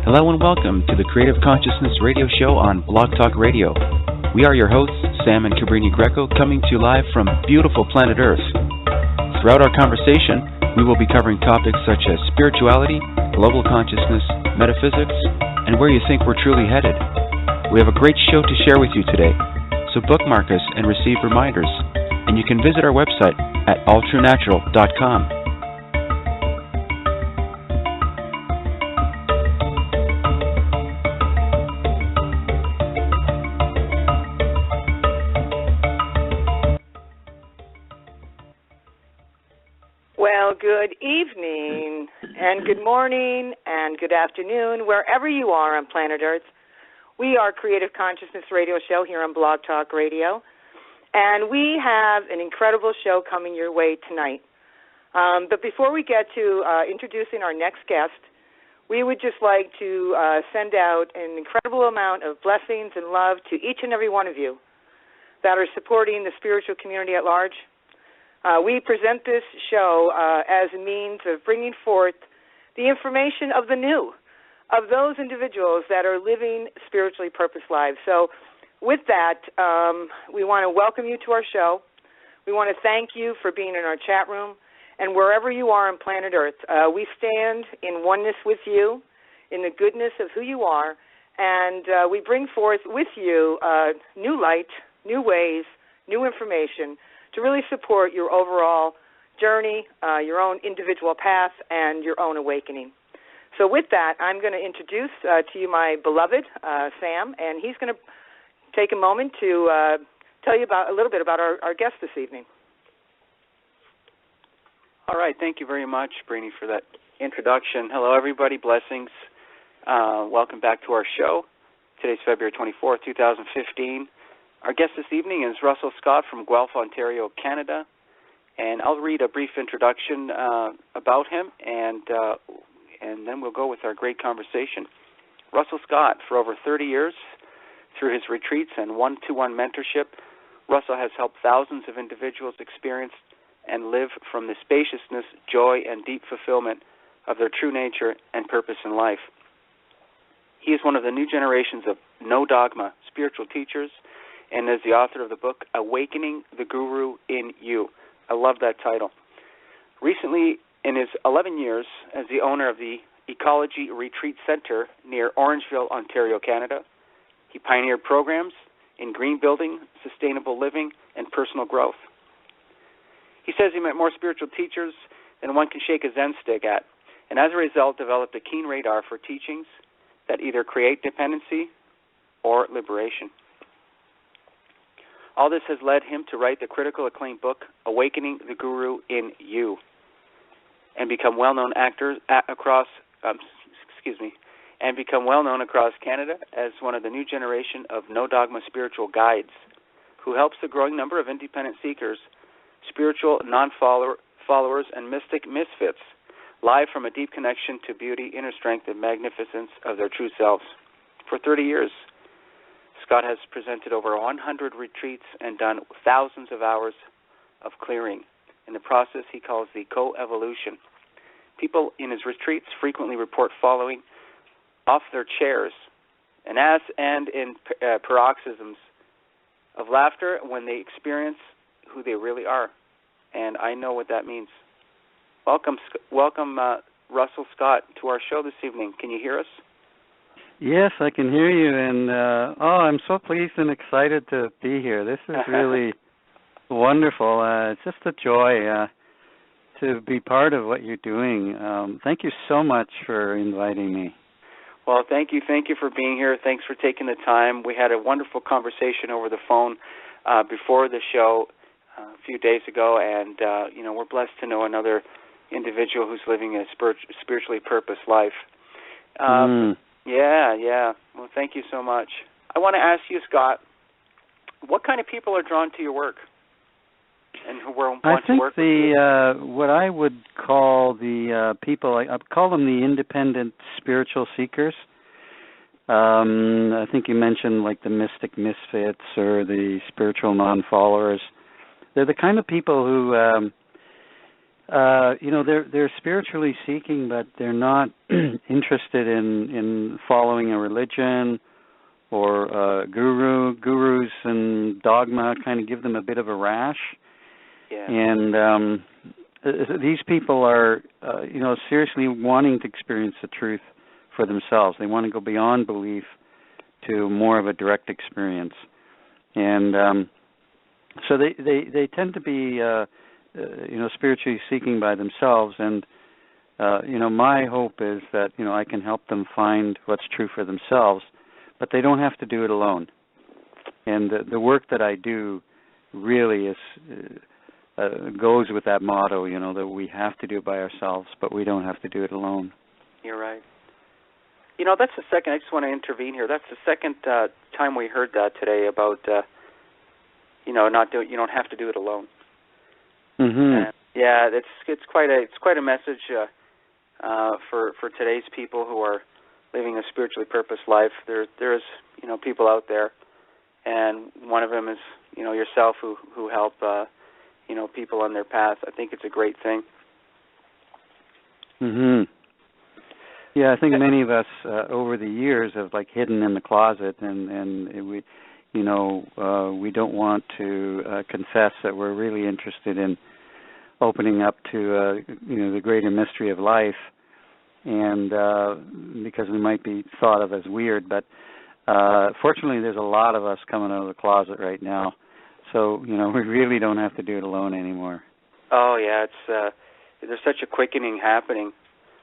Hello and welcome to the Creative Consciousness Radio Show on Blog Talk Radio. We are your hosts, Sam and Cabrini Greco, coming to you live from beautiful planet Earth. Throughout our conversation, we will be covering topics such as spirituality, global consciousness, metaphysics, and where you think we're truly headed. We have a great show to share with you today, so bookmark us and receive reminders. And you can visit our website at alltruenatural.com. Good evening, and good morning, and good afternoon, wherever you are on planet Earth. We are Creative Consciousness Radio Show here on Blog Talk Radio, and we have an incredible show coming your way tonight. But before we get to introducing our next guest, we would just like to send out an incredible amount of blessings and love to each and every one of you that are supporting the spiritual community at large. We present this show as a means of bringing forth the information of the new, of those individuals that are living spiritually purposed lives. So with that, we want to welcome you to our show. We want to thank you for being in our chat room. And wherever you are on planet Earth, we stand in oneness with you, in the goodness of who you are, and we bring forth with you new light, new ways, new information, to really support your overall journey, your own individual path, and your own awakening. So with that, I'm going to introduce to you my beloved Sam, and he's going to take a moment to tell you a little bit about our guest this evening. All right. Thank you very much, Brini, for that introduction. Hello, everybody. Blessings. Welcome back to our show. Today's February 24th, 2015. Our guest this evening is Russell Scott from Guelph, Ontario, Canada, and I'll read a brief introduction about him, and then we'll go with our great conversation. Russell Scott, for over 30 years, through his retreats and one-to-one mentorship, Russell has helped thousands of individuals experience and live from the spaciousness, joy, and deep fulfillment of their true nature and purpose in life. He is one of the new generations of no-dogma spiritual teachers, and is the author of the book, Awakening the Guru in You. I love that title. Recently, in his 11 years as the owner of the Ecology Retreat Center near Orangeville, Ontario, Canada, he pioneered programs in green building, sustainable living, and personal growth. He says he met more spiritual teachers than one can shake a Zen stick at, and as a result developed a keen radar for teachings that either create dependency or liberation. All this has led him to write the critical acclaimed book, Awakening the Guru in You, and become well-known across Canada as one of the new generation of no-dogma spiritual guides who helps the growing number of independent seekers, spiritual non-followers, and mystic misfits live from a deep connection to beauty, inner strength, and magnificence of their true selves. For 30 years, Scott has presented over 100 retreats and done thousands of hours of clearing. In the process he calls the co-evolution. People in his retreats frequently report falling off their chairs and in paroxysms of laughter when they experience who they really are. And I know what that means. Welcome, Russell Scott, to our show this evening. Can you hear us? Yes, I can hear you, and I'm so pleased and excited to be here. This is really wonderful. It's just a joy to be part of what you're doing. Thank you so much for inviting me. Well, thank you for being here. Thanks for taking the time. We had a wonderful conversation over the phone before the show a few days ago, and we're blessed to know another individual who's living a spiritually purposed life. Yeah. Well, thank you so much. I want to ask you, Scott, what kind of people are drawn to your work and who want to work with you? I think what I would call the people, I call them the independent spiritual seekers. I think you mentioned like the mystic misfits or the spiritual non-followers. They're the kind of people who They're spiritually seeking, but they're not interested in following a religion or gurus and dogma kind of give them a bit of a rash. Yeah. And these people are, seriously wanting to experience the truth for themselves. They want to go beyond belief to more of a direct experience. And so they tend to be, spiritually seeking by themselves. And, my hope is that, I can help them find what's true for themselves, but they don't have to do it alone. And the work that I do really is goes with that motto, that we have to do it by ourselves, but we don't have to do it alone. You're right. That's the second, I just want to intervene here. That's the second time we heard that today about, you don't have to do it alone. Mm-hmm. Yeah, it's quite a message for today's people who are living a spiritually purposed life. There's people out there, and one of them is yourself who help people on their path. I think it's a great thing. Mhm. Yeah, I think many of us over the years have hidden in the closet, and we we don't want to confess that we're really interested in opening up to the greater mystery of life, and because we might be thought of as weird, but fortunately there's a lot of us coming out of the closet right now, so we really don't have to do it alone anymore. Oh yeah, it's there's such a quickening happening.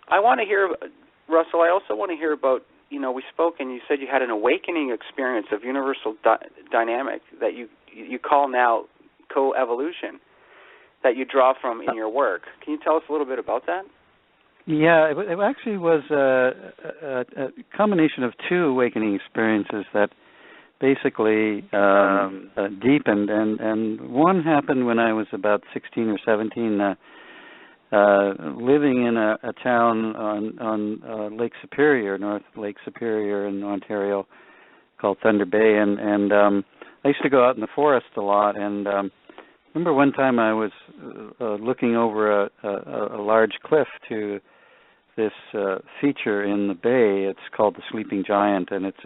I want to hear, Russell, I also want to hear about, we spoke and you said you had an awakening experience of universal dynamic that you call now co-evolution, that you draw from in your work. Can you tell us a little bit about that? Yeah, it actually was a combination of two awakening experiences that basically deepened, and one happened when I was about 16 or 17, living in a town on Lake Superior, North Lake Superior in Ontario, called Thunder Bay, and I used to go out in the forest a lot, and remember one time I was looking over a large cliff to this feature in the bay. It's called the Sleeping Giant, and it's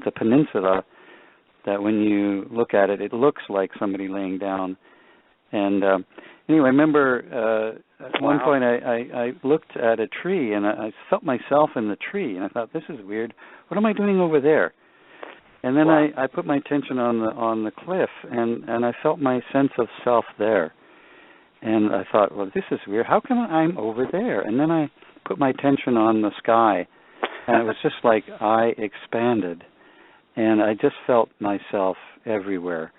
a peninsula that when you look at it, it looks like somebody laying down. And anyway, I remember at one point I looked at a tree, and I felt myself in the tree, and I thought, this is weird. What am I doing over there? And then I put my attention on the cliff, and I felt my sense of self there. And I thought, well, this is weird. How come I'm over there? And then I put my attention on the sky, and it was just like I expanded, and I just felt myself everywhere.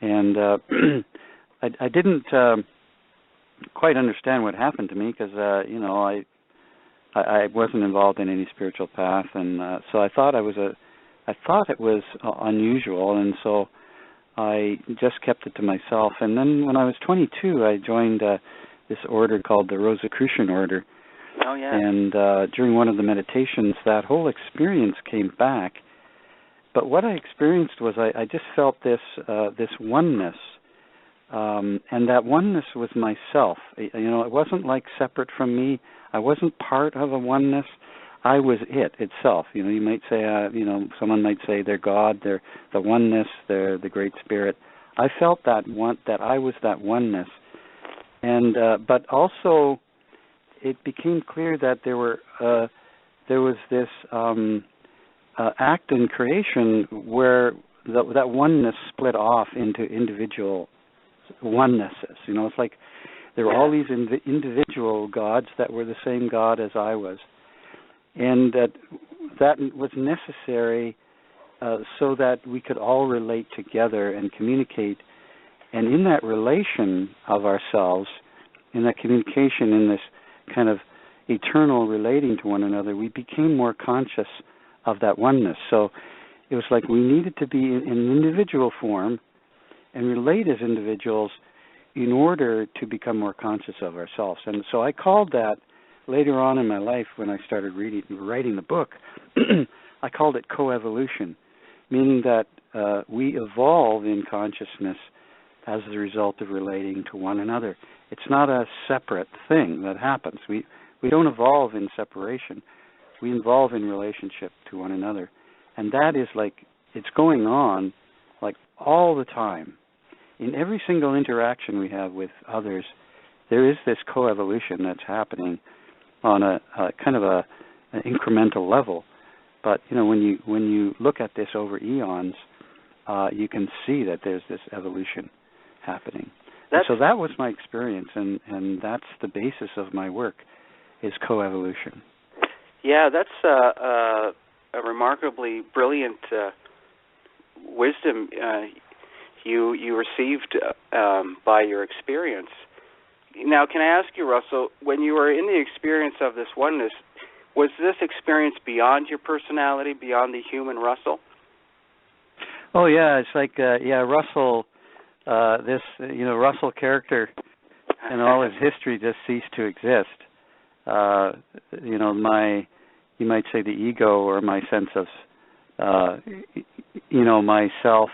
And I didn't quite understand what happened to me because, I wasn't involved in any spiritual path, and so I thought it was unusual, and so I just kept it to myself. And then when I was 22, I joined this order called the Rosicrucian Order. Oh, yeah. And during one of the meditations, that whole experience came back. But what I experienced was I just felt this oneness, and that oneness was myself. It wasn't like separate from me. I wasn't part of a oneness. I was it itself. You might say, someone might say they're God, they're the oneness, they're the Great Spirit. I felt that I was that oneness, and but also it became clear that there was this act in creation where that oneness split off into individual onenesses. It's like there were all these individual gods that were the same God as I was. And that was necessary so that we could all relate together and communicate. And in that relation of ourselves, in that communication, in this kind of eternal relating to one another, we became more conscious of that oneness. So it was like we needed to be in individual form and relate as individuals in order to become more conscious of ourselves. And so I called that, later on in my life, when I started writing the book, I called it coevolution, meaning that we evolve in consciousness as the result of relating to one another. It's not a separate thing that happens. We don't evolve in separation. We evolve in relationship to one another. And that is like, it's going on like all the time. In every single interaction we have with others, there is this coevolution that's happening on a kind of an incremental level. But when you look at this over eons, you can see that there's this evolution happening. So that was my experience, and that's the basis of my work, is coevolution. Yeah, that's a remarkably brilliant wisdom you received by your experience. Now, can I ask you, Russell, when you were in the experience of this oneness, was this experience beyond your personality, beyond the human Russell? Oh yeah, it's like Russell. This Russell character and all his history just ceased to exist. You might say the ego, or my sense of myself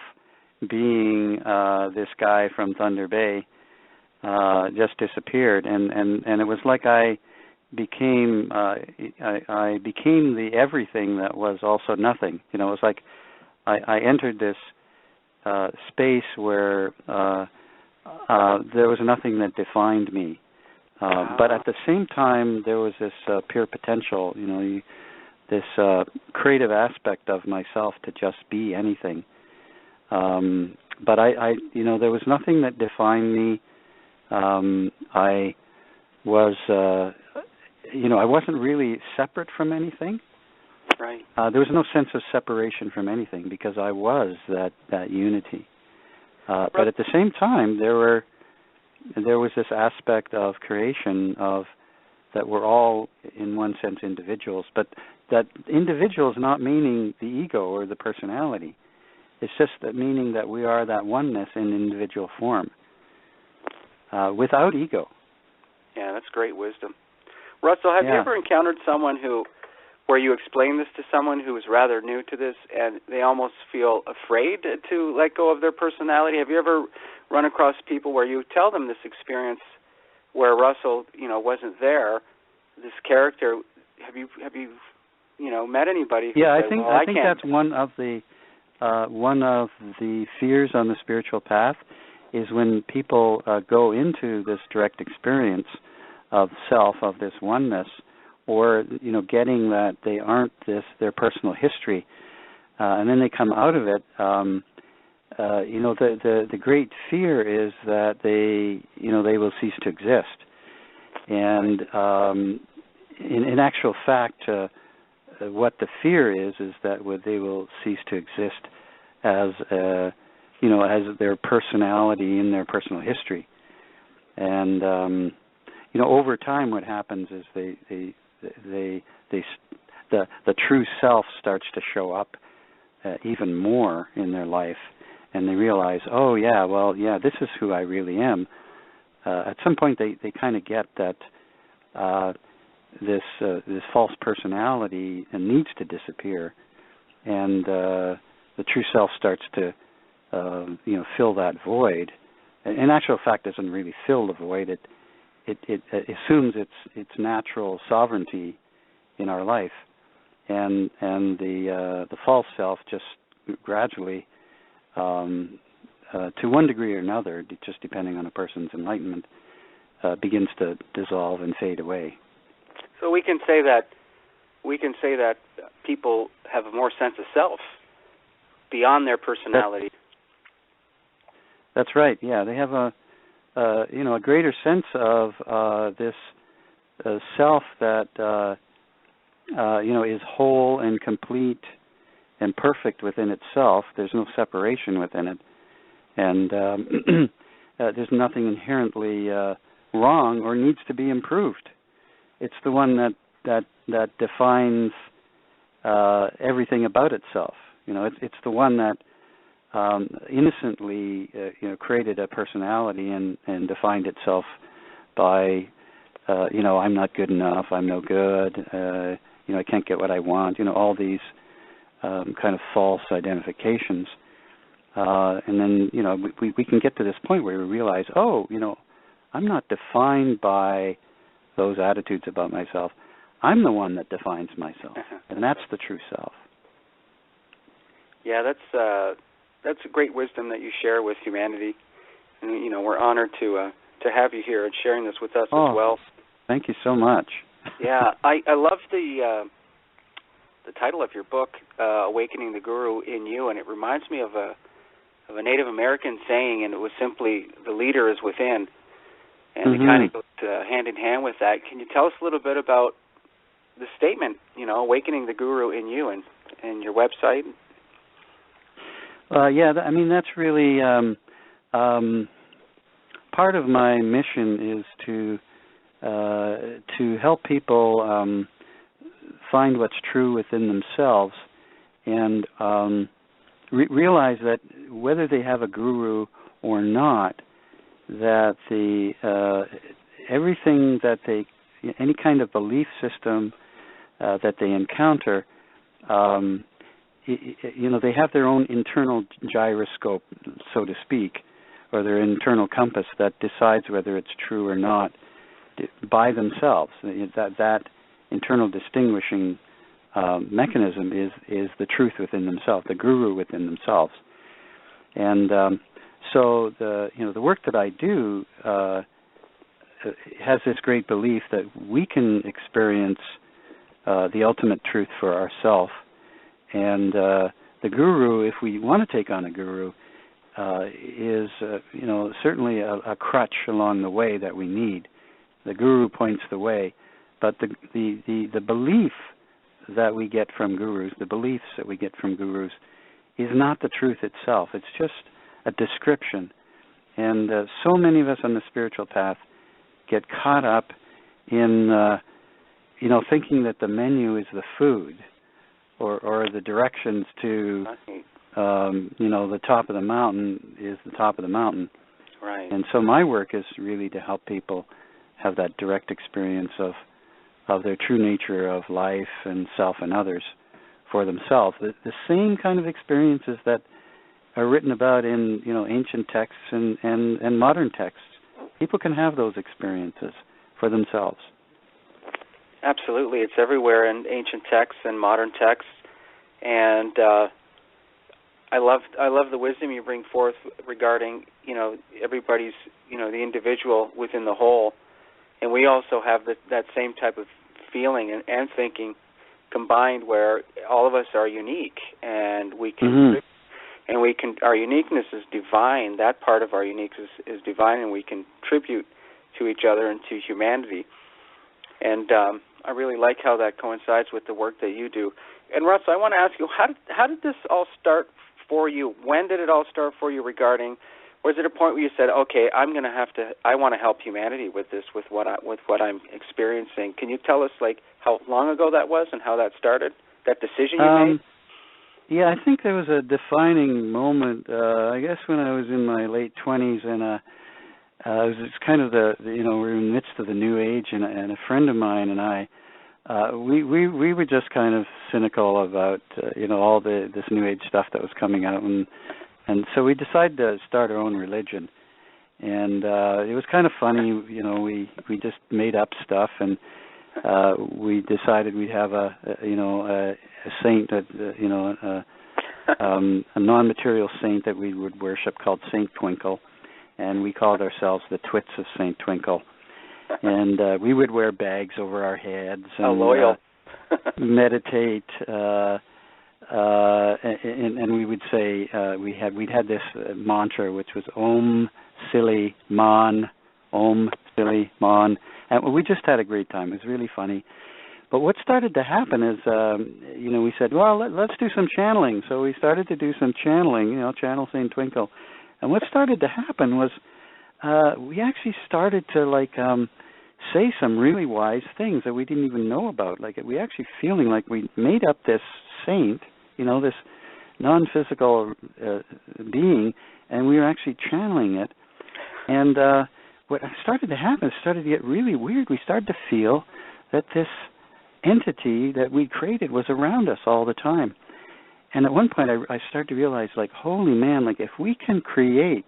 being this guy from Thunder Bay, just disappeared, and it was like I became the everything that was also nothing. It was like I entered this space where there was nothing that defined me, but at the same time there was this pure potential. This creative aspect of myself to just be anything. But I there was nothing that defined me. I was, I wasn't really separate from anything. Right. There was no sense of separation from anything because I was that unity. But at the same time, there was this aspect of creation that we're all, in one sense, individuals. But that individual is not meaning the ego or the personality. It's just that meaning that we are that oneness in individual form, without ego. Yeah, that's great wisdom. Russell, have you ever encountered someone where you explain this to someone who is rather new to this and they almost feel afraid to let go of their personality? Have you ever run across people where you tell them this experience where Russell, wasn't there, this character? Have you met anybody who says, I think can't. That's one of the fears on the spiritual path, is when people go into this direct experience of self, of this oneness, or getting that they aren't their personal history, and then they come out of it. The great fear is that they will cease to exist, and in actual fact, what the fear is that they will cease to exist as as their personality in their personal history, and over time, what happens is the true self starts to show up even more in their life, and they realize, this is who I really am. At some point, they kind of get that this false personality needs to disappear, and the true self starts to fill that void. In actual fact, doesn't really fill the void. It assumes its natural sovereignty in our life, and the false self just gradually, to one degree or another, just depending on a person's enlightenment, begins to dissolve and fade away. So we can say that people have a more sense of self beyond their personality. That's right. Yeah, they have a greater sense of this self that is whole and complete and perfect within itself. There's no separation within it, and there's nothing inherently wrong or needs to be improved. It's the one that defines everything about itself. It's the one that innocently created a personality and defined itself by I'm not good enough, I'm no good, I can't get what I want, all these kind of false identifications, and then we can get to this point where we realize, I'm not defined by those attitudes about myself. I'm the one that defines myself, and that's the true self. Yeah, that's a great wisdom that you share with humanity, and we're honored to have you here and sharing this with us as well. Thank you so much. Yeah, I love the title of your book, Awakening the Guru in You, and it reminds me of a Native American saying, and it was simply, the leader is within, and it kind of goes hand in hand with that. Can you tell us a little bit about the statement, Awakening the Guru in You, and your website? Yeah, I mean, that's really part of my mission, is to help people find what's true within themselves, and realize that whether they have a guru or not, that everything that any kind of belief system that they encounter, they have their own internal gyroscope, so to speak, or their internal compass that decides whether it's true or not by themselves. That internal distinguishing mechanism is the truth within themselves, the guru within themselves. And so the work that I do has this great belief that we can experience the ultimate truth for ourselves. And the guru, if we want to take on a guru, is certainly a crutch along the way that we need. The guru points the way, but the belief that we get from gurus, the beliefs that we get from gurus, is not the truth itself. It's just a description. And so many of us on the spiritual path get caught up in thinking that the menu is the food, or the directions to the top of the mountain is the top of the mountain. Right. And so my work is really to help people have that direct experience of their true nature of life and self and others for themselves. The same kind of experiences that are written about in ancient texts and modern texts. People can have those experiences for themselves. Absolutely, it's everywhere in ancient texts and modern texts, and I love the wisdom you bring forth regarding everybody's the individual within the whole, and we also have that same type of feeling and thinking combined, where all of us are unique, and we can our uniqueness is divine. That part of our uniqueness is divine, and we can contribute to each other and to humanity. And I really like how that coincides with the work that you do. And Russ, I want to ask you, how did this all start for you? When did it all start for you regarding, was it a point where you said, okay, I want to help humanity with this, with what I'm experiencing? Can you tell us how long ago that was and how that started, that decision you made? Yeah, I think there was a defining moment, I guess when I was in my late 20s, and it was kind of we were in the midst of the New Age, and a friend of mine and I, we were just kind of cynical about all this New Age stuff that was coming out, and so we decided to start our own religion, and it was kind of funny. We just made up stuff, and we decided we'd have a saint, a non-material saint that we would worship called Saint Twinkle, and we called ourselves the Twits of Saint Twinkle. And we would wear bags over our heads and loyal. meditate, and we would say we'd had this mantra, which was Om Silly Man, Om Silly Man, and we just had a great time. It was really funny. But what started to happen is, we said, well, let's do some channeling. So we started to do some channeling, channel Saint Twinkle. And what started to happen was we actually started to say some really wise things that we didn't even know about. We actually feeling like we made up this saint, this non-physical being, and we were actually channeling it. And what started to happen, started to get really weird. We started to feel that this entity that we created was around us all the time. And at one point I started to realize, holy man, if we can create,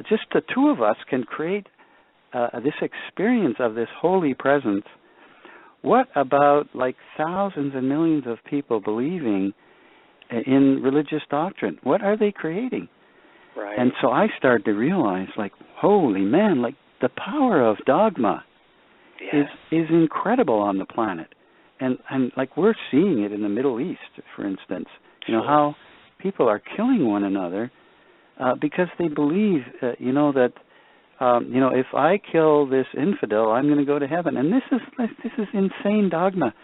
just the two of us can create this experience of this holy presence, what about like thousands and millions of people believing in religious doctrine? What are they creating? Right. And so I started to realize, like, holy man, like the power of dogma is incredible on the planet. And like we're seeing it in the Middle East, for instance, how people are killing one another because they believe, that if I kill this infidel, I'm going to go to heaven. And this is insane dogma.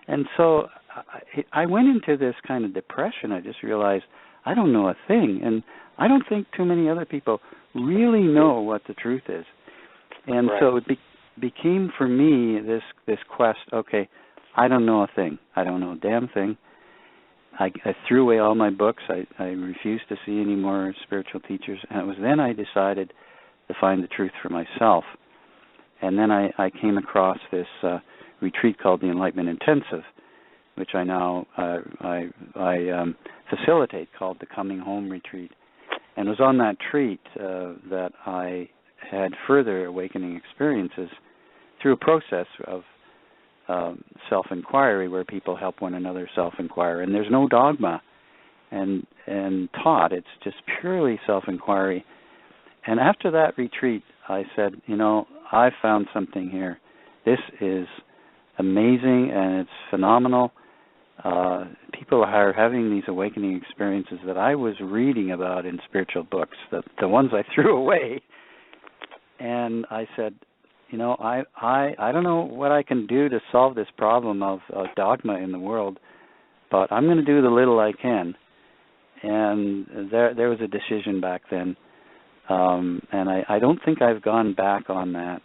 And so I went into this kind of depression. I just realized I don't know a thing, and I don't think too many other people really know what the truth is. And so it became for me this quest. Okay, I don't know a thing. I don't know a damn thing. I threw away all my books. I refused to see any more spiritual teachers. And it was then I decided to find the truth for myself. And then I came across this retreat called the Enlightenment Intensive, which I now I facilitate, called the Coming Home Retreat. And it was on that retreat that I had further awakening experiences through a process of self-inquiry, where people help one another self-inquire. And there's no dogma and taught. It's just purely self-inquiry. And after that retreat, I said, I found something here. This is amazing, and it's phenomenal. People are having these awakening experiences that I was reading about in spiritual books, the ones I threw away. And I said, I don't know what I can do to solve this problem of dogma in the world, but I'm going to do the little I can. And there was a decision back then, and I don't think I've gone back on that.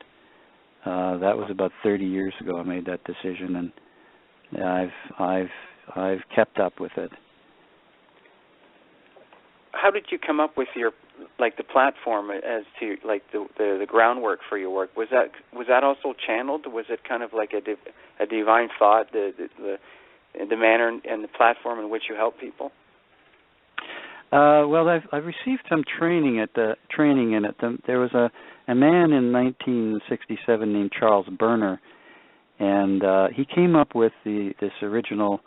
That was about 30 years ago. I made that decision, and I've kept up with it. How did you come up with your the platform as to the groundwork for your work? Was that also channeled? Was it kind of like a divine thought, the manner and the platform in which you help people? Well, I've received some training in it. There was a man in 1967 named Charles Berner, and he came up with this original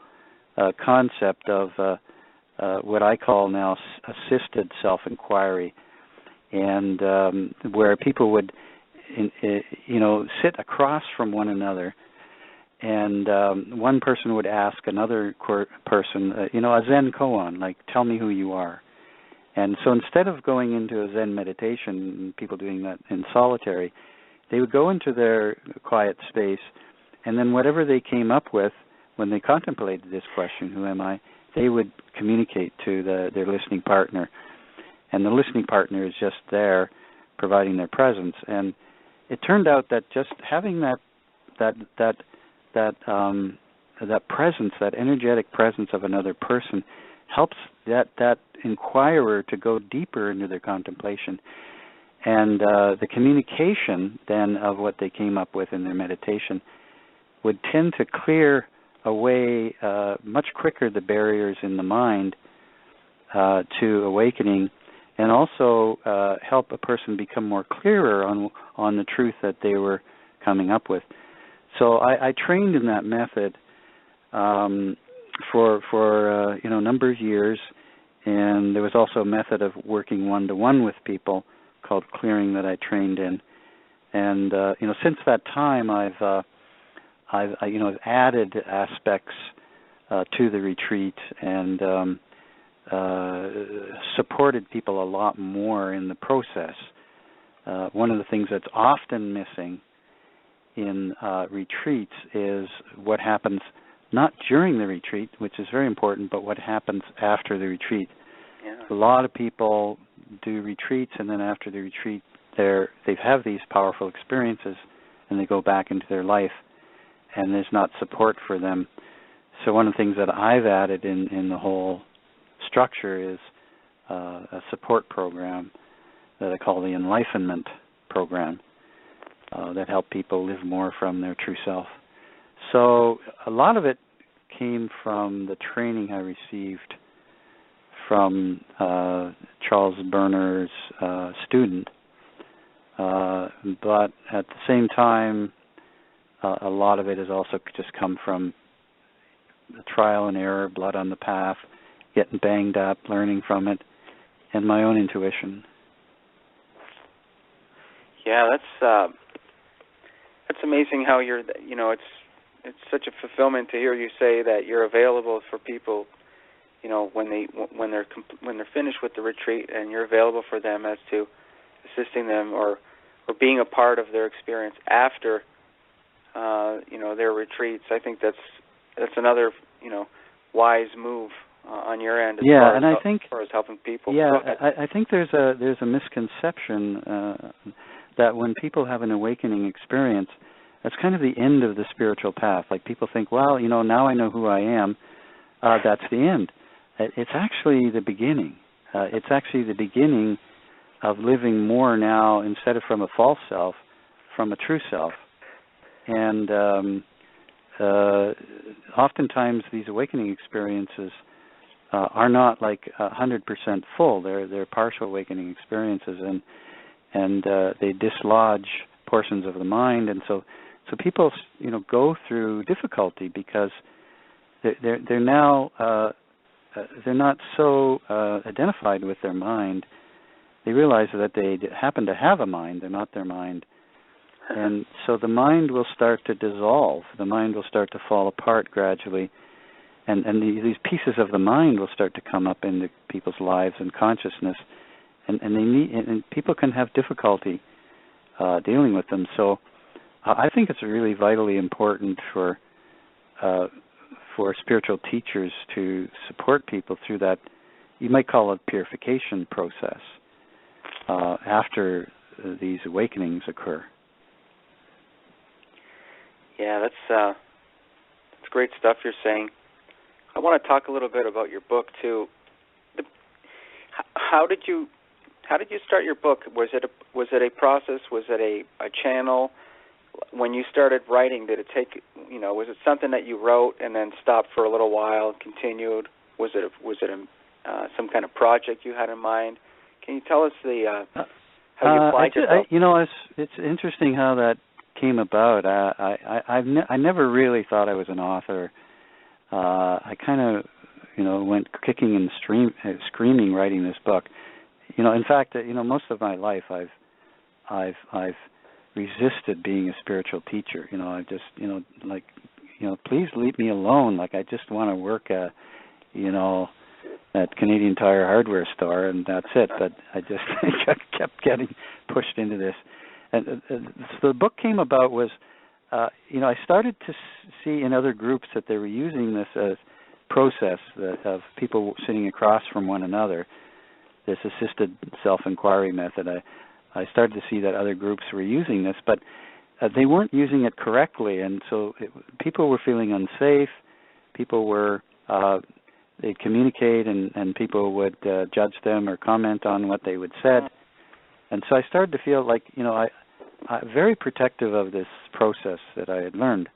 concept of what I call now assisted self-inquiry, and where people would, sit across from one another, and one person would ask another person, a Zen koan, like, tell me who you are. And so instead of going into a Zen meditation, people doing that in solitary, they would go into their quiet space, and then whatever they came up with when they contemplated this question, who am I, they would communicate to their listening partner. And the listening partner is just there providing their presence. And it turned out that just having that presence, that energetic presence of another person, helps that inquirer to go deeper into their contemplation. And the communication then of what they came up with in their meditation would tend to clear away much quicker the barriers in the mind to awakening, and also help a person become more clearer on the truth that they were coming up with. So I trained in that method for a number of years, and there was also a method of working one-to-one with people called clearing that I trained in. And since that time, I've added aspects to the retreat and supported people a lot more in the process. One of the things that's often missing in retreats is what happens not during the retreat, which is very important, but what happens after the retreat. Yeah. A lot of people do retreats, and then after the retreat, they have these powerful experiences, and they go back into their life, and there's not support for them. So one of the things that I've added in the whole structure is a support program that I call the Enlightenment Program that help people live more from their true self. So a lot of it came from the training I received from Charles Berner's student, but at the same time, a lot of it has also just come from the trial and error, blood on the path, getting banged up, learning from it, and my own intuition. Yeah, that's amazing how it's such a fulfillment to hear you say that you're available for people, when they're finished with the retreat, and you're available for them as to assisting them or being a part of their experience after their retreats. I think that's another wise move on your end as far as helping people. Yeah, I think there's a misconception that when people have an awakening experience, that's kind of the end of the spiritual path. Like people think, well, now I know who I am. That's the end. It's actually the beginning. It's actually the beginning of living more now, instead of from a false self, from a true self. And oftentimes these awakening experiences are not like 100% full. They're partial awakening experiences, and they dislodge portions of the mind, and so people go through difficulty because they're now they're not so identified with their mind. They realize that they happen to have a mind. They're not their mind. And so the mind will start to dissolve. The mind will start to fall apart gradually. And these pieces of the mind will start to come up into people's lives and consciousness. And people can have difficulty dealing with them. So I think it's really vitally important for spiritual teachers to support people through that, you might call it purification process, after these awakenings occur. Yeah, that's great stuff you're saying. I want to talk a little bit about your book too. How did you start your book? Was it a process? Was it a channel? When you started writing, did it take, was it something that you wrote and then stopped for a little while, continued? Was it some kind of project you had in mind? Can you tell us how you applied yourself? It's interesting how that came about. I never really thought I was an author. I kind of, went kicking and screaming writing this book. In fact, most of my life I've resisted being a spiritual teacher. I just, please leave me alone. Like I just want to work at Canadian Tire hardware store, and that's it. But I just kept getting pushed into this. And so the book came about was, I started to see in other groups that they were using this as process of people sitting across from one another, this assisted self-inquiry method. I started to see that other groups were using this, but they weren't using it correctly, and so people were feeling unsafe. People were, they'd communicate, and people would judge them or comment on what they would said. And so I started to feel like, I'm very protective of this process that I had learned.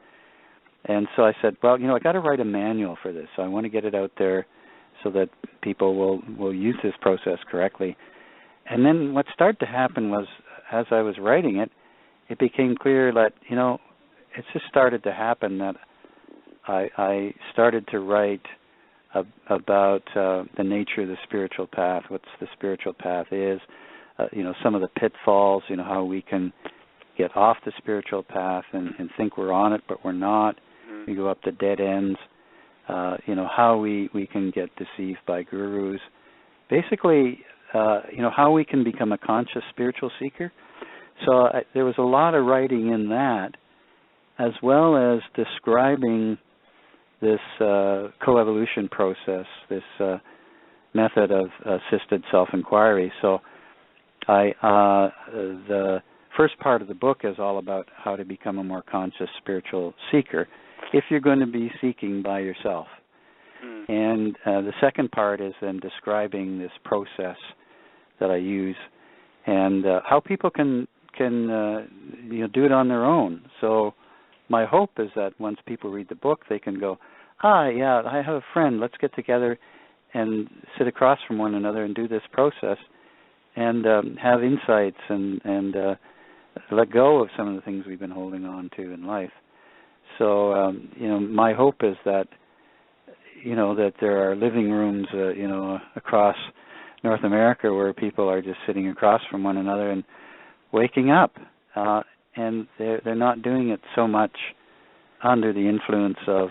And so I said, well, I got to write a manual for this. So I want to get it out there so that people will use this process correctly. And then what started to happen was, as I was writing it, it became clear that, it just started to happen that I started to write about the nature of the spiritual path, what the spiritual path is, some of the pitfalls, how we can get off the spiritual path and think we're on it, but we're not. We go up to dead ends, how we can get deceived by gurus. Basically, how we can become a conscious spiritual seeker. So there was a lot of writing in that, as well as describing this coevolution process, this method of assisted self-inquiry. So the first part of the book is all about how to become a more conscious spiritual seeker if you're going to be seeking by yourself. And the second part is then describing this process that I use and how people can do it on their own. So my hope is that once people read the book, they can go, yeah, I have a friend. Let's get together and sit across from one another and do this process. and have insights and let go of some of the things we've been holding on to in life. So, my hope is that, that there are living rooms, across North America where people are just sitting across from one another and waking up, and they're not doing it so much under the influence of,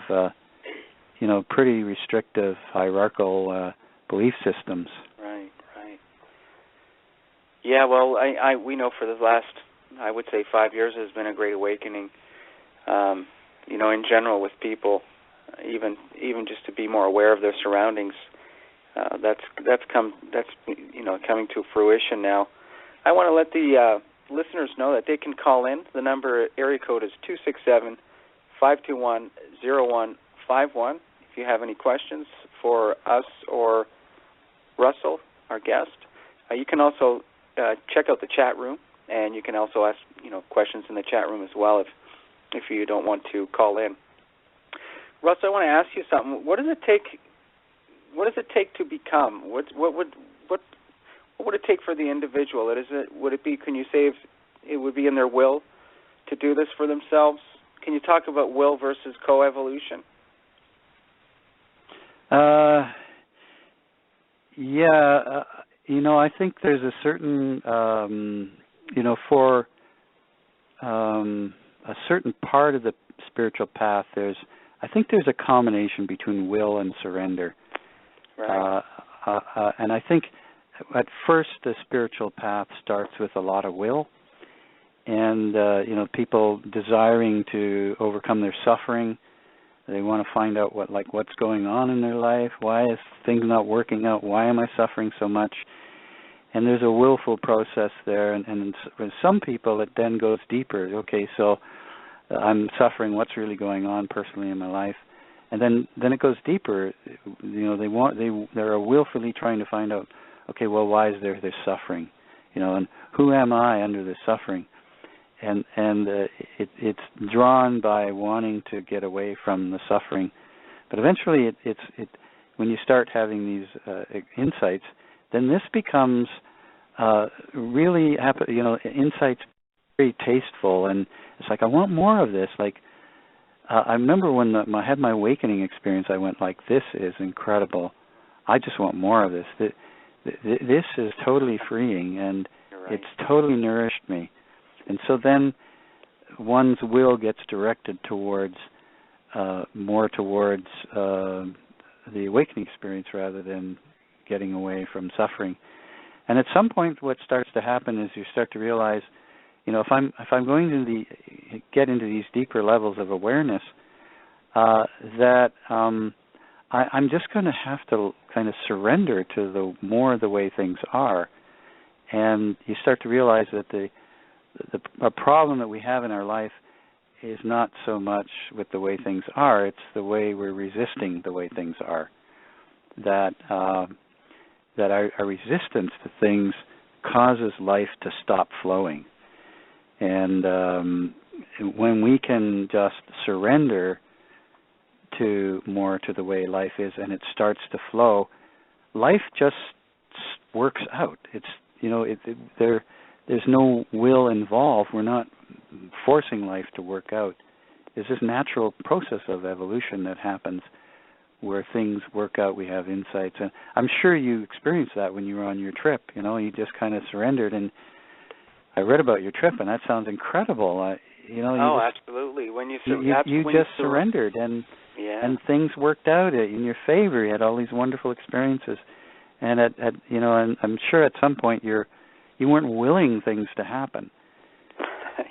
pretty restrictive hierarchical belief systems. Right. Yeah, well, we know for the last, I would say, 5 years has been a great awakening, in general with people, even just to be more aware of their surroundings. That's coming to fruition now. I want to let the listeners know that they can call in. The area code is 267-521-0151. If you have any questions for us or Russell, our guest, you can also check out the chat room, and you can also ask questions in the chat room as well if you don't want to call in. Russ, I want to ask you something. What does it take? What does it take to become? What would it take for the individual? Would it be? Can you say if it would be in their will to do this for themselves? Can you talk about will versus coevolution? I think there's a certain, for a certain part of the spiritual path, I think there's a combination between will and surrender. Right. And I think at first the spiritual path starts with a lot of will, and people desiring to overcome their suffering. They want to find out what's going on in their life. Why is things not working out? Why am I suffering so much? And there's a willful process there. And for some people, it then goes deeper. Okay, so I'm suffering. What's really going on personally in my life? And then it goes deeper. They're willfully trying to find out. Okay, well, why is there this suffering? And who am I under this suffering? And it's drawn by wanting to get away from the suffering, but eventually when you start having these insights, then this becomes really insights very tasteful, and it's like I want more of this. Like I remember when I had my awakening experience, I went like, this is incredible. I just want more of this. This is totally freeing, and it's totally nourished me. And so then one's will gets directed more towards the awakening experience rather than getting away from suffering. And at some point what starts to happen is you start to realize, if I'm going to get into these deeper levels of awareness, that I'm just going to have to kind of surrender to the way things are. And you start to realize that a problem that we have in our life is not so much with the way things are, it's the way we're resisting the way things are. That our resistance to things causes life to stop flowing. And when we can just surrender more to the way life is, and it starts to flow, life just works out. There's no will involved. We're not forcing life to work out. There's this natural process of evolution that happens where things work out. We have insights. And I'm sure you experienced that when you were on your trip. You just kind of surrendered. And I read about your trip, and that sounds incredible. Absolutely. When you surrendered, and things worked out in your favor. You had all these wonderful experiences. And and I'm sure at some point you weren't willing things to happen.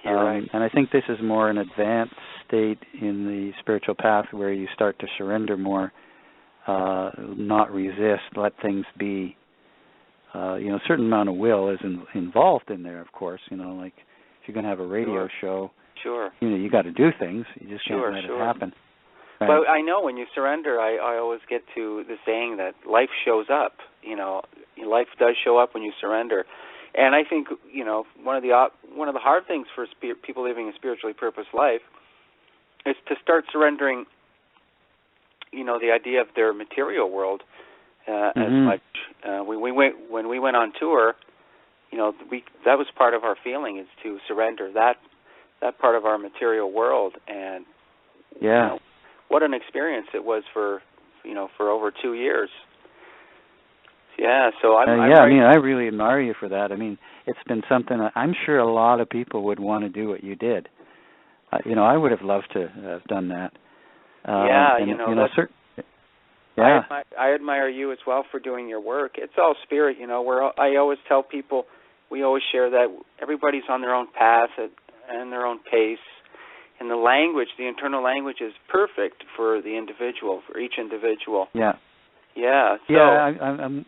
You're right. And I think this is more an advanced state in the spiritual path where you start to surrender more, not resist, let things be. A certain amount of will is involved in there, of course. Like if you're going to have a radio show, you got to do things. You just can't let it happen. Right. But I know when you surrender, I always get to the saying that life shows up. Life does show up when you surrender. And I think, one of the hard things for people living a spiritually purposed life is to start surrendering, the idea of their material world as much. When we went on tour, that was part of our feeling, is to surrender that part of our material world. And what an experience it was for over 2 years. Yeah, so I really admire you for that. I mean, it's been something I'm sure a lot of people would want to do what you did. I would have loved to have done that. I admire you as well for doing your work. It's all spirit, I always tell people, we always share that everybody's on their own path and their own pace, and the internal language is perfect for the individual, for each individual. Yeah. Yeah. So, I'm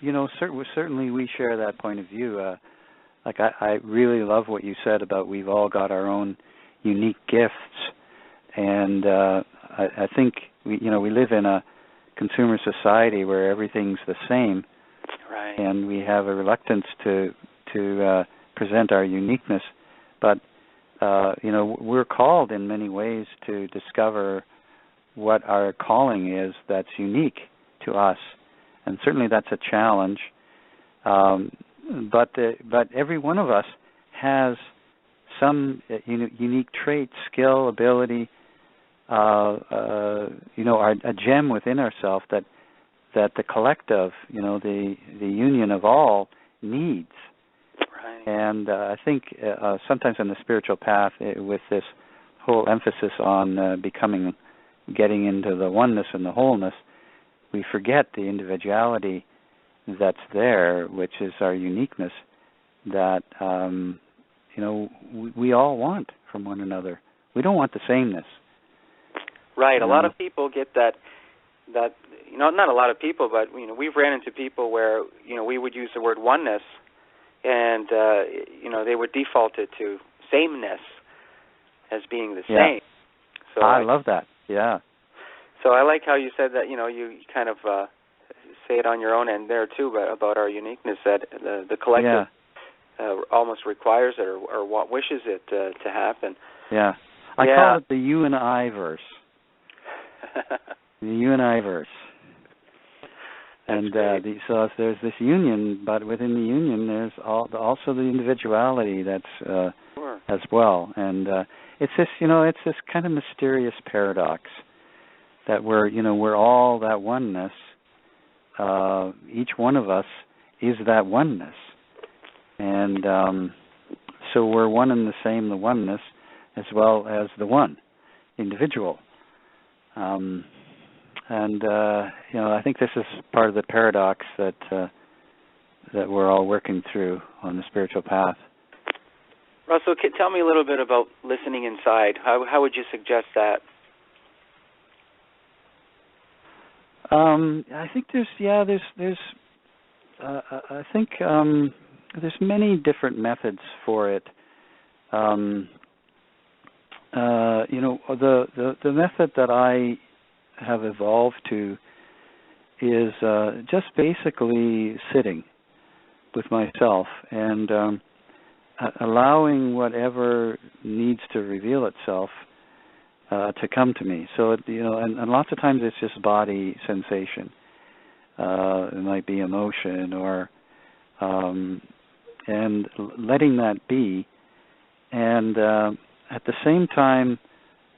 certainly we share that point of view. I really love what you said about we've all got our own unique gifts, and I think we live in a consumer society where everything's the same, right? And we have a reluctance to present our uniqueness, but we're called in many ways to discover what our calling is that's unique to us, and certainly that's a challenge. But every one of us has some unique trait, skill, ability, a gem within ourselves that the collective, the union of all needs. Right. And I think sometimes on the spiritual path, with this whole emphasis on getting into the oneness and the wholeness, we forget the individuality that's there, which is our uniqueness that we all want from one another. We don't want the sameness. Right. A lot of people get that not a lot of people, but we've ran into people where we would use the word oneness, and they would default it to sameness as being the same. So I love that. Yeah. So I like how you said that. You kind of say it on your own end there too, about our uniqueness, that the collective almost requires it or what wishes it to happen. Yeah. I call it the you and I verse. The you and I verse. And so if there's this union, but within the union there's also the individuality that's as well. And it's this kind of mysterious paradox that we're all that oneness. Each one of us is that oneness. And so we're one and the same, the oneness, as well as the one, individual. I think this is part of the paradox that we're all working through on the spiritual path. Russell, tell me a little bit about listening inside. How would you suggest that? I think there's many different methods for it. The method that I have evolved to is just basically sitting with myself and allowing whatever needs to reveal itself to come to me. So and lots of times it's just body sensation. It might be emotion or and letting that be, and at the same time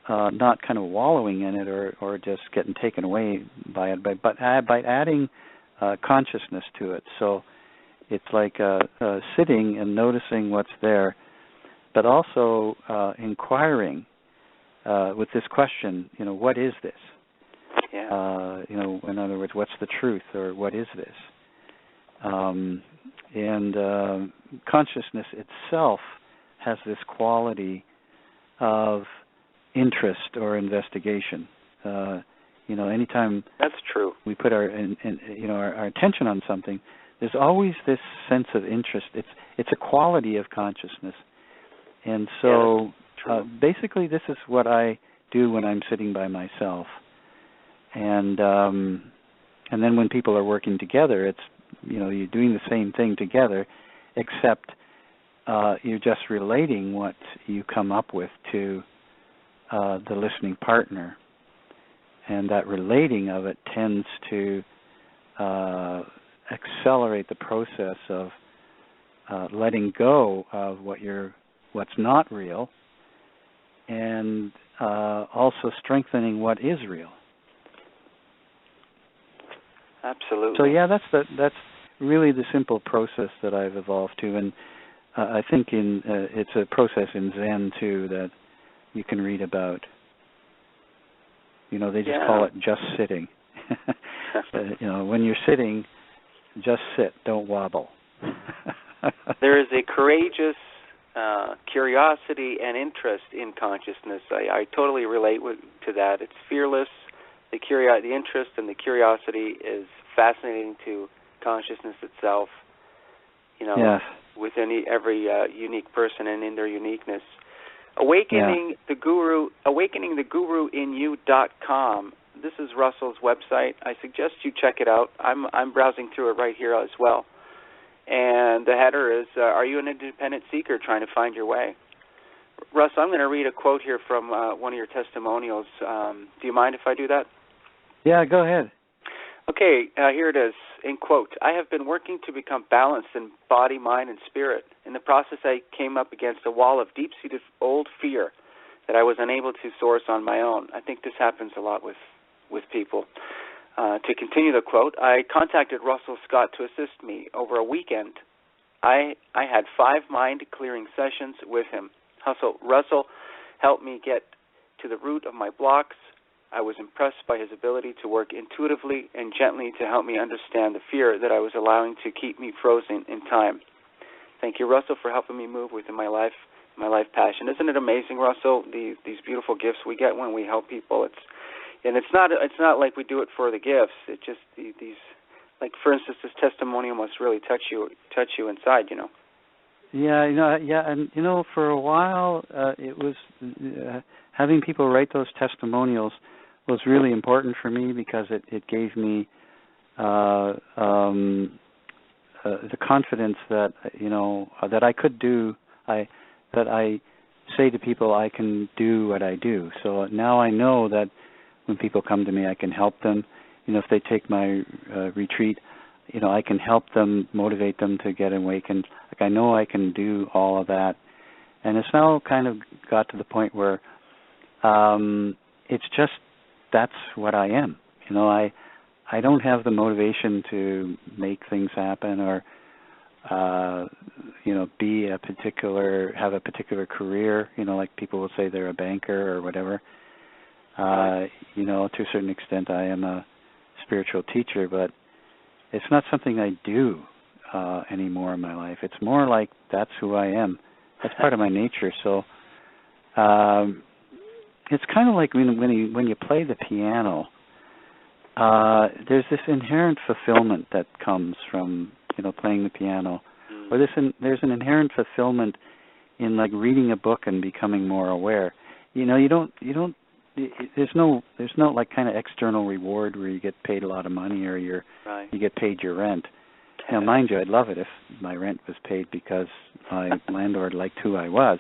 not kind of wallowing in it or just getting taken away by it, but by adding consciousness to it. So it's like sitting and noticing what's there, but also inquiring with this question, what is this? Yeah. In other words, what's the truth, or what is this? And consciousness itself has this quality of interest or investigation. Anytime that's true, we put our attention on something, there's always this sense of interest. It's a quality of consciousness, and so basically, this is what I do when I'm sitting by myself, and then when people are working together, it's you're doing the same thing together, except you're just relating what you come up with to the listening partner, and that relating of it tends to accelerate the process of letting go of what's not real, and also strengthening what is real. Absolutely. So yeah, that's really the simple process that I've evolved to, and I think it's a process in Zen too that you can read about. They just call it just sitting. When you're sitting, just sit, don't wobble. There is a courageous curiosity and interest in consciousness. I totally relate to that. It's fearless. The interest and the curiosity is fascinating to consciousness itself. Yes. With every unique person and in their uniqueness. awakeningtheguruinyou.com. This is Russell's website. I suggest you check it out. I'm browsing through it right here as well. And the header is, are you an independent seeker trying to find your way? Russ, I'm going to read a quote here from one of your testimonials. Do you mind if I do that? Yeah, go ahead. Okay, here it is, in quote, I have been working to become balanced in body, mind, and spirit. In the process, I came up against a wall of deep-seated old fear that I was unable to source on my own. I think this happens a lot with people. To continue the quote, I contacted Russell Scott to assist me. Over a weekend, I had 5 mind-clearing sessions with him. Russell helped me get to the root of my blocks. I was impressed by his ability to work intuitively and gently to help me understand the fear that I was allowing to keep me frozen in time. Thank you, Russell, for helping me move within my life passion. Isn't it amazing, Russell, these beautiful gifts we get when we help people? It's not like we do it for the gifts. It's just these, like for instance, this testimonial must really touch you inside, Yeah, and for a while it was having people write those testimonials was really important for me because it gave me the confidence that that I could do. That I say to people I can do what I do. So now I know that when people come to me, I can help them. If they take my retreat, I can help them, motivate them to get awakened. Like I know I can do all of that, and it's now kind of got to the point where it's just that's what I am. I don't have the motivation to make things happen or have a particular career. Like people will say they're a banker or whatever. To a certain extent, I am a spiritual teacher, but it's not something I do anymore in my life. It's more like that's who I am. That's part of my nature. So it's kind of like when you play the piano. There's this inherent fulfillment that comes from playing the piano, or there's an inherent fulfillment in like reading a book and becoming more aware. There's no like kind of external reward where you get paid a lot of money or you get paid your rent. Now, mind you, I'd love it if my rent was paid because my landlord liked who I was.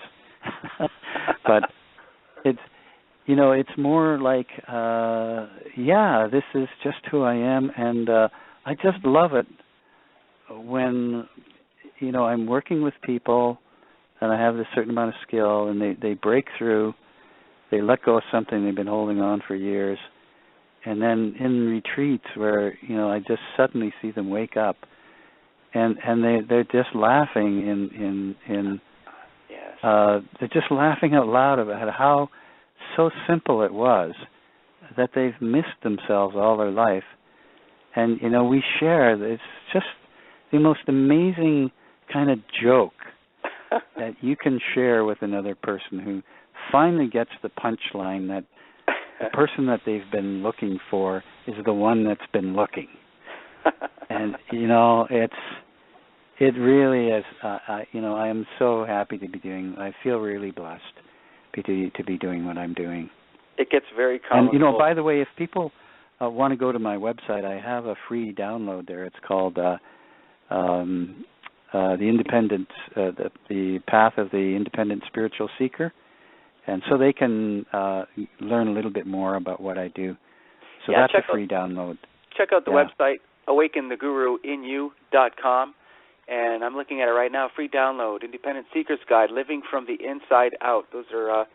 But it's more like, this is just who I am, and I just love it when, I'm working with people and I have this certain amount of skill and they break through, they let go of something they've been holding on for years, and then in retreats where, I just suddenly see them wake up and they're just laughing they're just laughing out loud about how so simple it was that they've missed themselves all their life. And, we share, it's just the most amazing kind of joke that you can share with another person who finally gets the punchline that the person that they've been looking for is the one that's been looking. And, it really is, I am so happy to be I feel really blessed to be doing what I'm doing. It gets very common. And, by the way, if people want to go to my website, I have a free download there. It's called the Path of the Independent Spiritual Seeker. And so they can learn a little bit more about what I do. So that's a free download. Check out the website, awakentheguruinyou.com. And I'm looking at it right now. Free download, Independent Seeker's Guide, Living from the Inside Out. Those are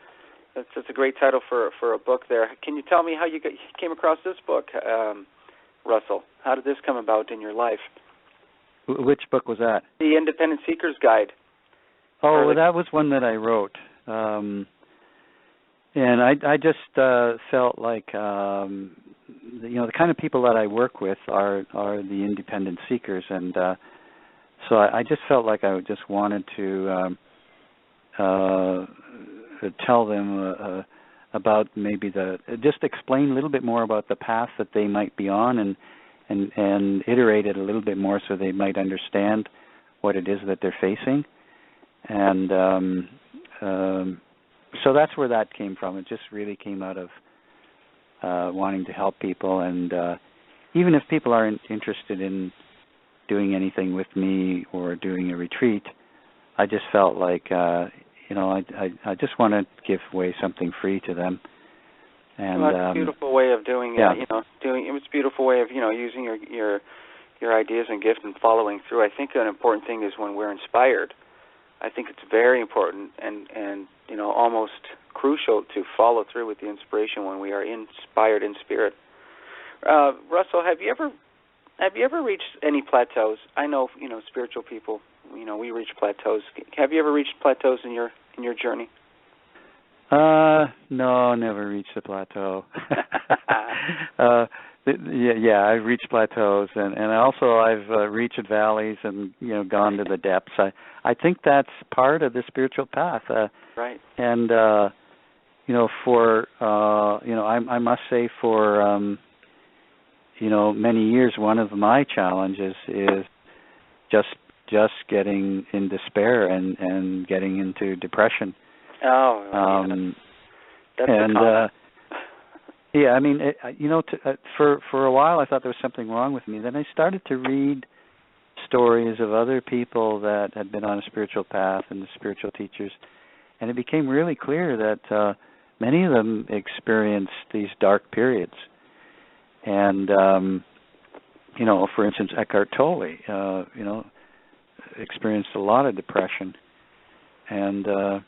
that's a great title for a book there. Can you tell me how you came across this book, Russell? How did this come about in your life? Which book was that? The Independent Seeker's Guide. Oh, well, that was one that I wrote. And I just felt like, the kind of people that I work with are the independent seekers, and so I just felt like I just wanted to tell them about maybe just explain a little bit more about the path that they might be on, and iterate it a little bit more so they might understand what it is that they're facing. And so that's where that came from. It just really came out of wanting to help people. And even if people aren't interested in doing anything with me or doing a retreat, I just felt like, I just want to give away something free to them. And well, that's a beautiful way of doing it. Yeah. It was a beautiful way of using your ideas and gift and following through. I think an important thing is when we're inspired. I think it's very important and almost crucial to follow through with the inspiration when we are inspired in spirit. Russell, have you ever reached any plateaus? I know spiritual people. We reach plateaus. Have you ever reached plateaus in your journey? No, never reached a plateau. I've reached plateaus, and also I've reached valleys and gone to the depths. I think that's part of the spiritual path. Right. And I must say for many years, one of my challenges is just getting in despair and getting into depression. Oh, that's and yeah, I mean, for a while I thought there was something wrong with me. Then I started to read stories of other people that had been on a spiritual path and the spiritual teachers, and it became really clear that many of them experienced these dark periods. And for instance, Eckhart Tolle, experienced a lot of depression. And I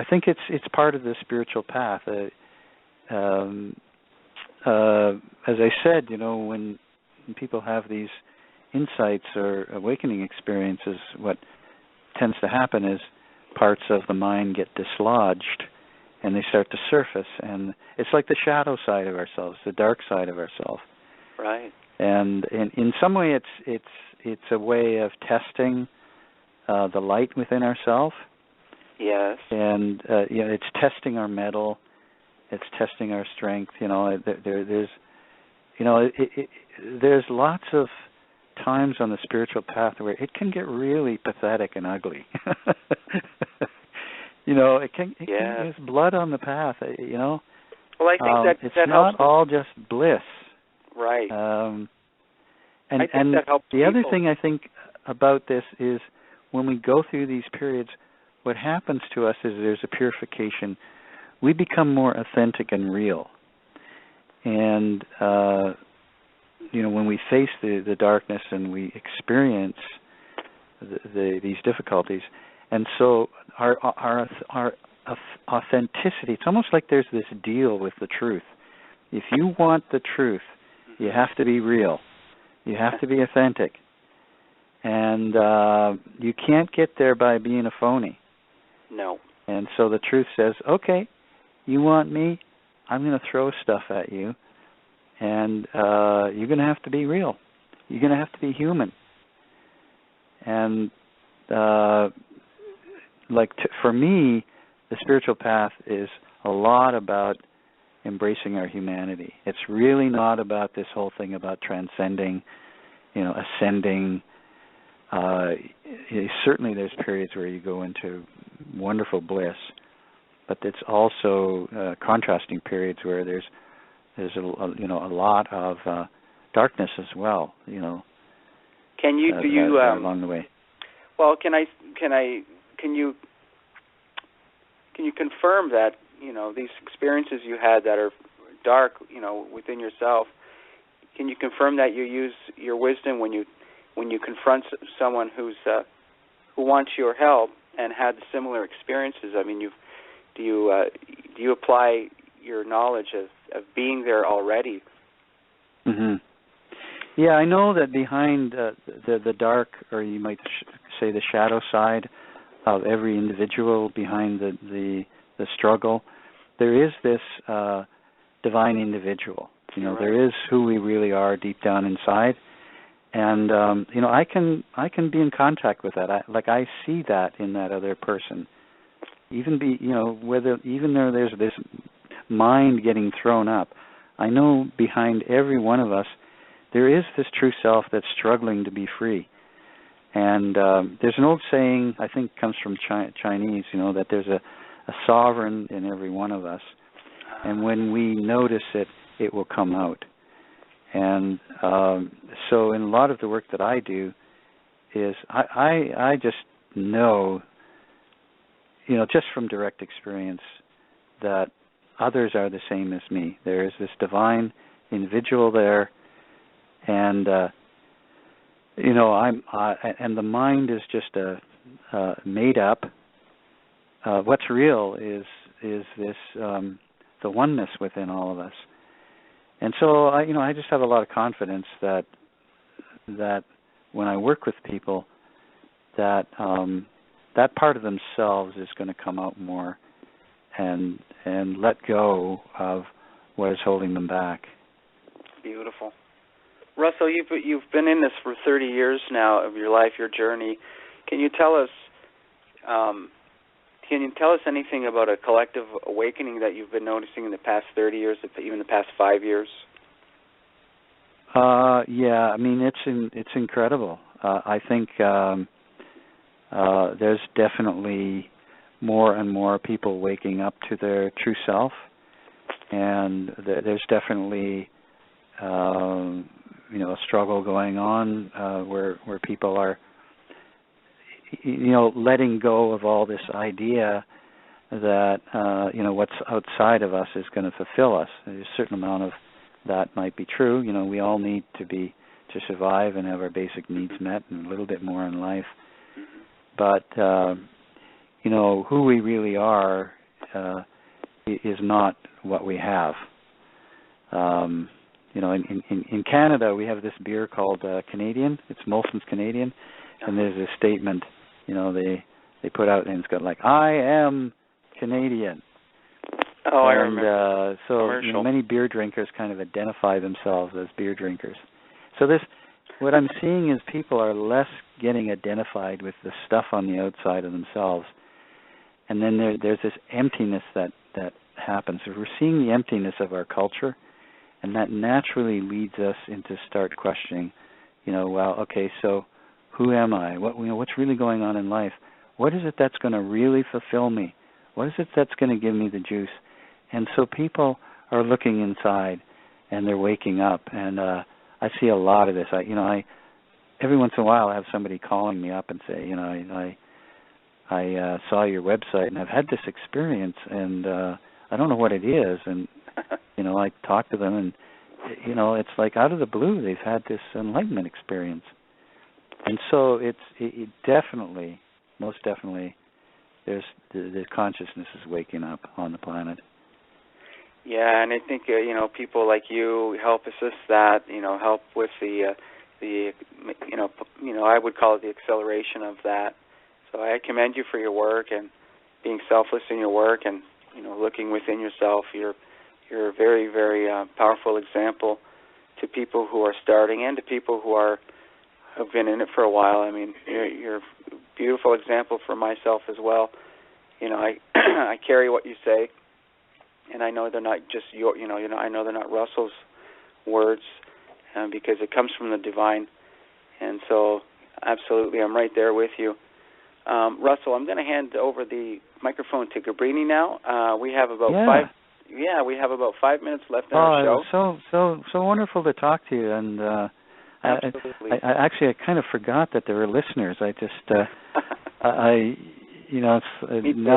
think it's part of the spiritual path. As I said, when people have these insights or awakening experiences, what tends to happen is parts of the mind get dislodged and they start to surface, and it's like the shadow side of ourselves, the dark side of ourselves. Right. And in some way it's a way of testing the light within ourselves. Yes. And it's testing our mettle. It's testing our strength. There's lots of times on the spiritual path where it can get really pathetic and ugly. There's blood on the path. Well, I think it's that not helps all just bliss. Right. And I think that helps the other thing I think about this is when we go through these periods, what happens to us is there's a purification. We become more authentic and real. And, when we face the darkness and we experience these difficulties, and so our authenticity, it's almost like there's this deal with the truth. If you want the truth, you have to be real. You have to be authentic. And you can't get there by being a phony. No. And so the truth says, okay, you want me? I'm going to throw stuff at you, and you're going to have to be real. You're going to have to be human. And for me, the spiritual path is a lot about embracing our humanity. It's really not about this whole thing about transcending, ascending. Certainly there's periods where you go into wonderful bliss, but it's also contrasting periods where there's a lot of darkness as well. Can you along the way? Well, can you confirm that these experiences you had that are dark, within yourself? Can you confirm that you use your wisdom when you when you confront someone who wants your help and had similar experiences? I mean, do you apply your knowledge of being there already? Mm-hmm. Yeah, I know that behind the dark, or you might say the shadow side of every individual, behind the struggle, there is this divine individual. Right. There is who we really are deep down inside, and I can be in contact with that. I see that in that other person. Even though there's this mind getting thrown up, I know behind every one of us there is this true self that's struggling to be free. And there's an old saying, I think comes from Chinese, that there's a sovereign in every one of us. And when we notice it, it will come out. And so in a lot of the work that I do I just know, just from direct experience, that others are the same as me. There is this divine individual there, and and the mind is just made up. What's real is this the oneness within all of us. And so I just have a lot of confidence that when I work with people, that that part of themselves is going to come out more and let go of what is holding them back. Beautiful. Russell, you've been in this for 30 years now of your life, your journey. Can you tell us anything about a collective awakening that you've been noticing in the past 30 years, even the past 5 years? Yeah, I mean it's incredible. I think there's definitely more and more people waking up to their true self, and there's definitely a struggle going on where people are letting go of all this idea that what's outside of us is going to fulfill us. There's a certain amount of that might be true. We all need to survive and have our basic needs met and a little bit more in life. But who we really are is not what we have. In Canada, we have this beer called Canadian. It's Molson's Canadian, and there's this statement, they put out, and it's got I am Canadian. Oh, I remember. So many beer drinkers kind of identify themselves as beer drinkers. So what I'm seeing is people are less getting identified with the stuff on the outside of themselves, and then there's this emptiness that happens. So we're seeing the emptiness of our culture. And that naturally leads us into start questioning, so who am I? What's really going on in life? What is it that's going to really fulfill me? What is it that's going to give me the juice? And so people are looking inside, and they're waking up. And I see a lot of this. I every once in a while I have somebody calling me up and say, I saw your website and I've had this experience, and I don't know what it is. And I talk to them, and it's like out of the blue they've had this enlightenment experience. And so it definitely, most definitely, there's the consciousness is waking up on the planet. Yeah, and I think people like you help assist that. Help with the I would call it the acceleration of that. So I commend you for your work and being selfless in your work, and looking within yourself. You're a very, very powerful example to people who are starting and to people who have been in it for a while. I mean, you're a beautiful example for myself as well. I carry what you say, and I know they're not just I know they're not Russell's words, because it comes from the divine. And so, absolutely, I'm right there with you. Russell, I'm going to hand over the microphone to Gabrini now. We have about we have about 5 minutes left in our show. It was so wonderful to talk to you, and absolutely. I kind of forgot that there were listeners. I just now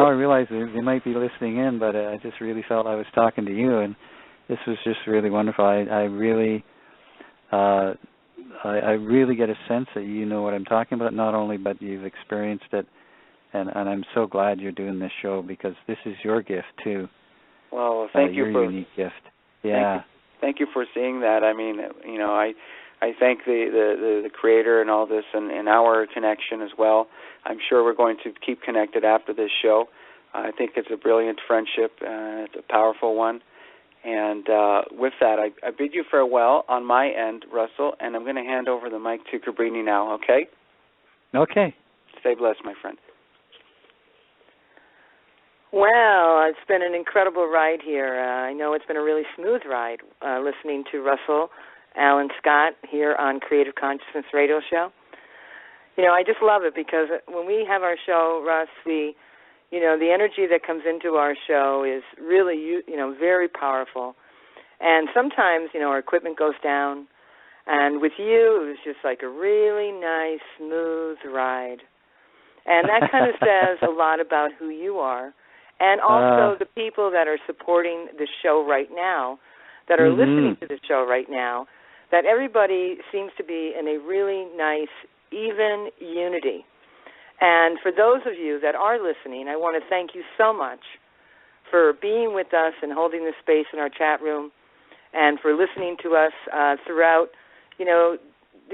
I realize they might be listening in, but I just really felt I was talking to you, and this was just really wonderful. I really I really get a sense that you know what I'm talking about, not only but you've experienced it, and I'm so glad you're doing this show because this is your gift too. Well, thank you for your unique gift. Yeah. Thank you for seeing that. I mean, I thank the creator and all this and our connection as well. I'm sure we're going to keep connected after this show. I think it's a brilliant friendship. It's a powerful one. And with that, I bid you farewell on my end, Russell, and I'm going to hand over the mic to Cabrini now, okay? Okay. Stay blessed, my friend. Well, it's been an incredible ride here. I know it's been a really smooth ride listening to Russell Alan Scott here on Creative Consciousness Radio Show. I just love it because when we have our show, Russ, the energy that comes into our show is really, very powerful. And sometimes, our equipment goes down. And with you, it was just like a really nice, smooth ride. And that kind of says a lot about who you are. And also the people that are supporting the show right now, that are listening to the show right now, that everybody seems to be in a really nice, even unity. And for those of you that are listening, I want to thank you so much for being with us and holding the space in our chat room and for listening to us throughout, the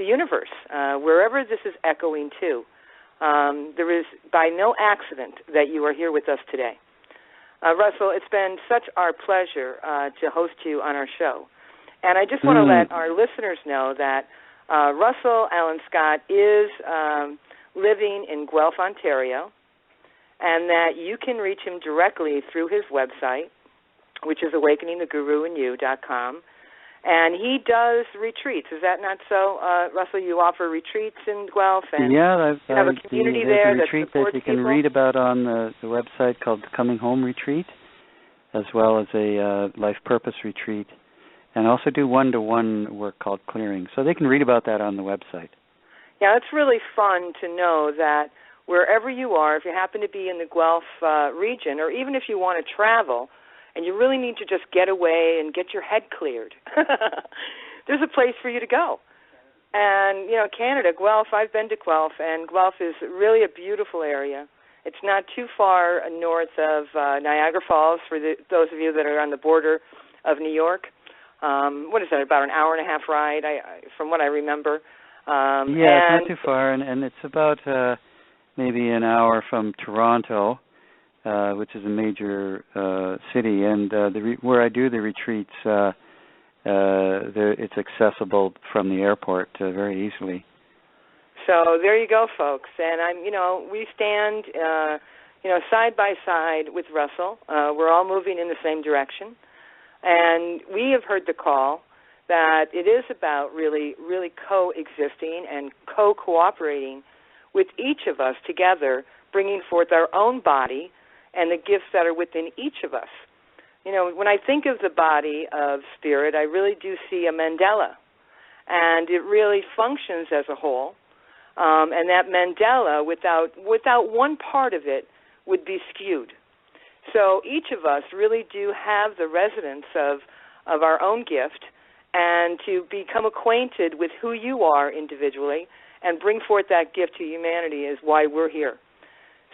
universe, wherever this is echoing to. There is by no accident that you are here with us today. Russell, it's been such our pleasure to host you on our show. And I just want to let our listeners know that Russell Alan Scott is living in Guelph, Ontario, and that you can reach him directly through his website, which is awakeningtheguruinyou.com. And he does retreats. Is that not so, Russell? You offer retreats in Guelph, and you have a community there that supports that you can people? read about on the website called the Coming Home Retreat, as well as a Life Purpose Retreat, and also do one-to-one work called Clearing. So they can read about that on the website. Yeah, it's really fun to know that wherever you are, if you happen to be in the Guelph region, or even if you want to travel, and you really need to just get away and get your head cleared, there's a place for you to go. And, Canada, Guelph, I've been to Guelph, and Guelph is really a beautiful area. It's not too far north of Niagara Falls, for those of you that are on the border of New York. What is that, about an hour and a half ride, from what I remember? It's not too far, and it's about maybe an hour from Toronto, which is a major city. And where I do the retreats, it's accessible from the airport very easily. So there you go, folks. And we stand, side by side with Russell. We're all moving in the same direction, and we have heard the call that it is about really, really coexisting and cooperating with each of us together, bringing forth our own body and the gifts that are within each of us. When I think of the body of spirit, I really do see a mandala, and it really functions as a whole. And that mandala, without one part of it, would be skewed. So each of us really do have the resonance of our own gift, and to become acquainted with who you are individually and bring forth that gift to humanity is why we're here.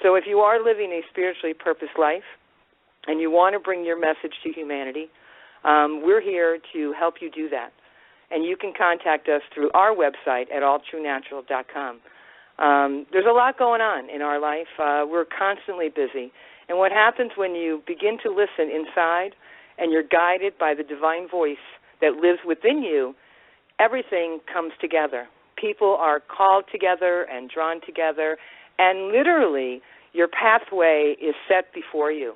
So if you are living a spiritually purposed life and you want to bring your message to humanity, we're here to help you do that. And you can contact us through our website at alltruenatural.com. There's a lot going on in our life. We're constantly busy. And what happens when you begin to listen inside and you're guided by the divine voice that lives within you, everything comes together. People are called together and drawn together, and literally your pathway is set before you.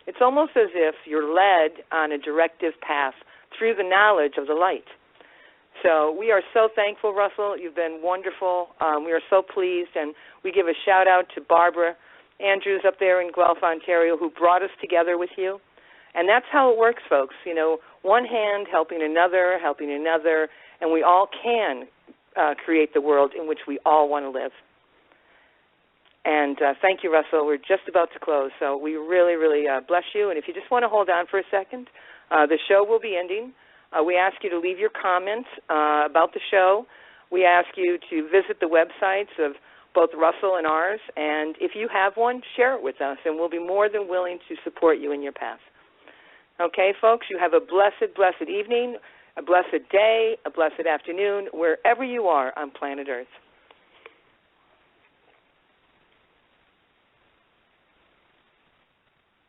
It's almost as if you're led on a directive path through the knowledge of the light. So we are so thankful, Russell. You've been wonderful. We are so pleased, and we give a shout-out to Barbara Andrews up there in Guelph, Ontario, who brought us together with you. And that's how it works, folks. One hand helping another, and we all can create the world in which we all want to live. And thank you, Russell. We're just about to close, so we really, really bless you. And if you just want to hold on for a second, the show will be ending. We ask you to leave your comments about the show we ask you to visit the websites of both Russell and ours, and if you have one, share it with us, and we'll be more than willing to support you in your path. Okay, folks, you have a blessed, blessed evening, a blessed day, a blessed afternoon, wherever you are on planet Earth.